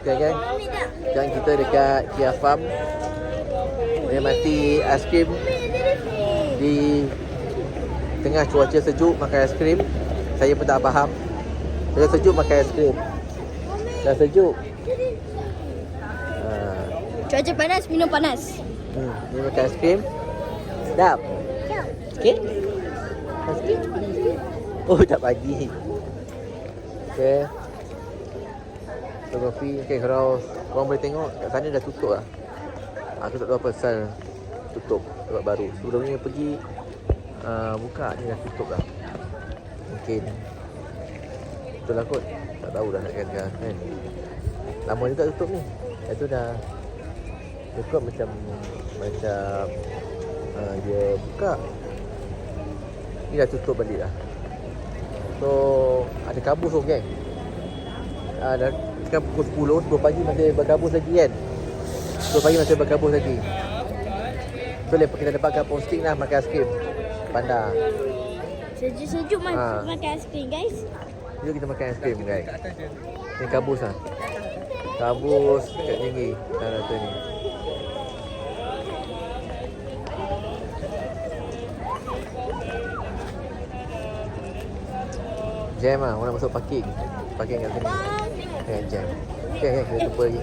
Okay kan? Sekarang kita dekat Kia Farm. Menikmati aiskrim di tengah cuaca sejuk, makan aiskrim. Saya pun tak faham. Cuaca sejuk makan aiskrim. Dah sejuk. Cuaca panas, minum panas. Ni makan aiskrim. Sedap. Sikit? Sikit? Oh, tak bagi. Okay. So, kopi. Okay, kalau korang boleh tengok, kat sana dah tutup lah. Aku tak tahu apa pasal tutup tempat baru. Sebelum ni pergi buka, ni dah tutup dah. Mungkin betul lah kot. Tak tahu dah nak kata kan. Lama juga tutup ni. Itu dah tutup macam dia buka. Ni dah tutup balik dah. So ada kabus tu geng. Dah sekarang pukul 10 pagi masih berkabus lagi kan. 10 pagi masih berkabus lagi. So lepas kita dapatkan posting lah makan aiskrim Bandar. Sejuk-sejuk makan aiskrim guys. Jom kita makan aiskrim guys. Ni kabus lah. Kabus dekat tinggi rata ni. Jam lah, orang nak masuk parking. Parking kat sini. Jam. Okay, kita jumpa lagi.